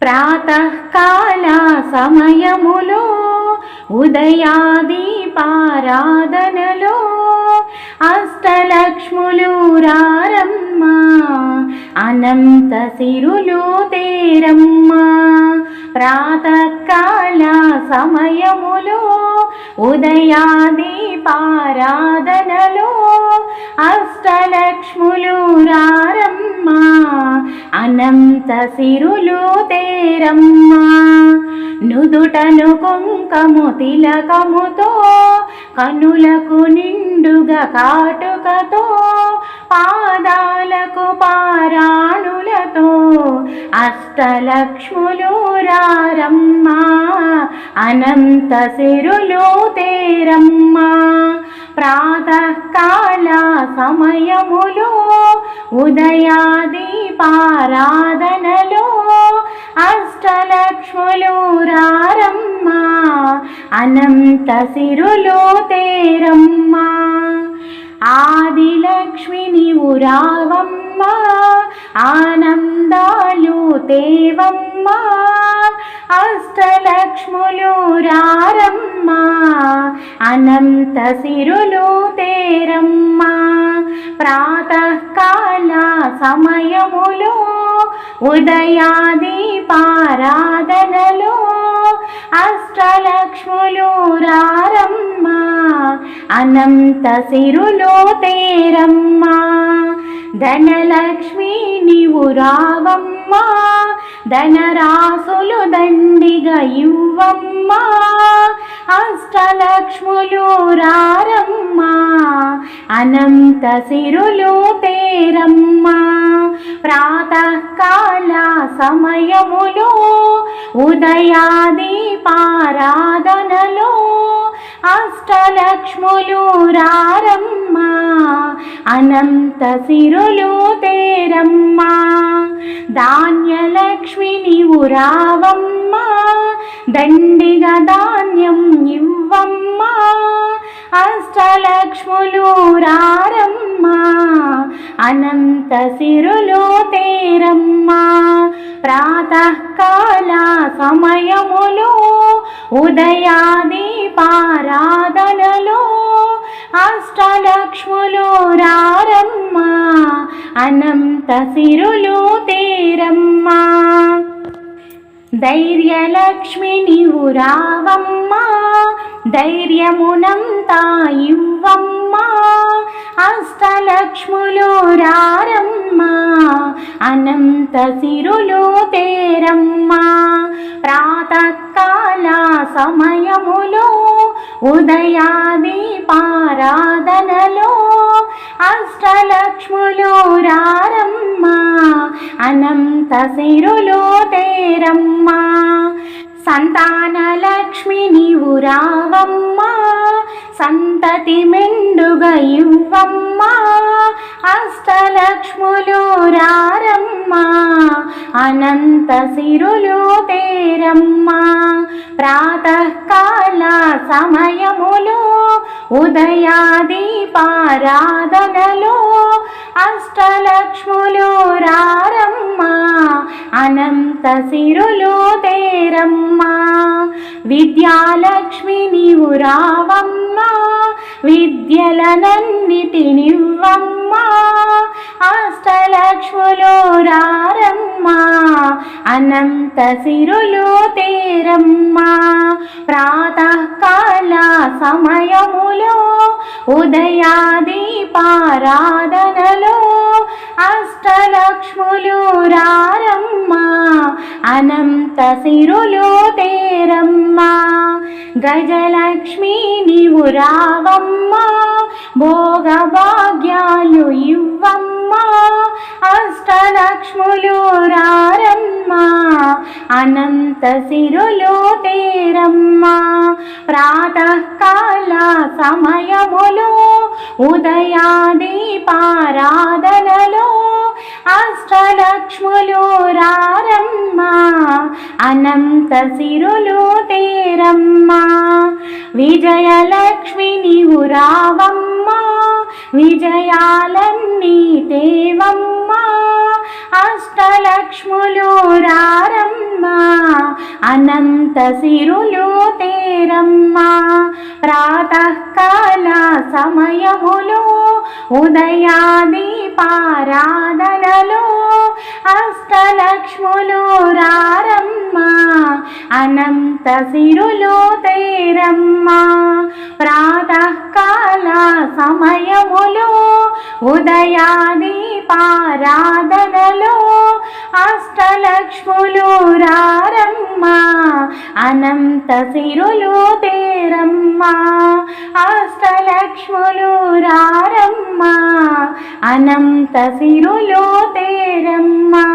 ప్రాతకాల సమయములో ఉదయాదీపారాధనలో అష్టలక్ష్ములు రారమ్మ, అనంత సిరులు తేరమ్మ. ప్రాతకాల సమయములో ఉదయాదీపారాధనలో అష్టలక్ష్ములు రారమ్మ, అనంత సిరులు తేరమ్మ. నుదుటను కుంకము తిలకముతో, కనులకు నిండుగా కాటుకతో, పాదాలకు పారాణులతో అష్టలక్ష్ములు రారమ్మ, అనంత సిరులు తేరమ్మ. ప్రాతకాల సమయములో ఉదయాదీపారాధనలో అష్టలక్ష్ములు రారమ్మ, అనంత సిరులు తేరమ్మ. ఆదిలక్ష్మి నీవు రావమ్మ, ఆనందాలు తేవమ్మ, అష్టలక్ష్ములు రారమ్మ, అనంత సిరులు తేరమ్మ. ప్రాతకాల సమయములో ఉదయాదీపారాధనలో అష్టలక్ష్ములు రారమ్మ, అనంత సిరులు తేరమ్మ. ధనలక్ష్మి నీవు రావమ్మ, ధనరాసులు దండిగా ఇవ్వమ్మ, అష్టలక్ష్ములు రారమ్మ, అనంత సిరులు తేరమ్మ. ప్రాతకాల సమయములో ఉదయాదీపారాధనలో అష్టలక్ష్ములు రారమ్మ, అనంత సిరులు తేరమ్మ. ధాన్యలక్ష్మి నీవు రావమ్మ, దండిగా ధాన్యం ఇవ్వమ్మ, అష్టలక్ష్ములు రారమ్మ, అనంత సిరులు తేరమ్మ. ప్రాతకాల సమయములో ఉదయాదీపారాధనలో అష్టలక్ష్ములు రారమ్మ, అనంత సిరులు తేరమ్మ. ధైర్యలక్ష్మి నీవు రావమ్మ, ధైర్యమునంతా ఇవ్వమ్మ, అష్టలక్ష్ములు రారమ్మ, అనంత సిరులు తేరమ్మ. ప్రాతకాల సమయములో ఉదయాదీపారాధనలో అష్టలక్ష్ములు రారమ్మ, అనంత సిరులు తేరమ్మ. సంతానలక్ష్మి నీవు రావమ్మ, సంతతి మెండుగా ఇవ్వమ్మ, అష్టలక్ష్ములు రారమ్మ, అనంత సిరులు తేరమ్మ. ప్రాతకాల సమయములో ఉదయాదీపారాధనలో అష్టలక్ష్ములు రారమ్మ, అనంత సిరులు తేరమ్మ. విద్యాలక్ష్మి నీవు రావమ్మ, విద్యలనన్నిటినివ్వమ్మ, అష్టలక్ష్ములు రారమ్మ, అనంత సిరులు తేరమ్మ. ప్రాతకాల సమయములో ఉదయాదీపారాధనలో అష్టలక్ష్ములు రారమ్మ, అనంత సిరులు తేరమ్మ. గజలక్ష్మి నీవు రావమ్మ, భోగభాగ్యాలు ఇవ్వమ్మ, అష్టలక్ష్ములు రారమ్మ, అనంత సిరులు తేరమ్మ. ప్రాతకాల సమయములో ఉదయాదీపారాధనలో అష్టలక్ష్ములు రారమ్మ, అనంత సిరులు తేరమ్మ. విజయలక్ష్మి నీవు రావమ్మ, విజయాలన్నీ తేవమ్మ, అష్టలక్ష్ములు రారమ్మ, సిరులు తేరమ్మా. ప్రాతకాల సమయములో ఉదయాదీపారాధనలో అష్టలక్ష్ములు రారమ్మా, అనంత సిరులు తేరమ్మా. ప్రాతకాల సమయములో ఉదయాదీపారాధనలో అష్టలక్ష్ములు రారమ్మా, అనంత సిరులు తేరమ్మా. అష్టలక్ష్ములు రారమ్మా, అనంత సిరులు తేరమ్మా.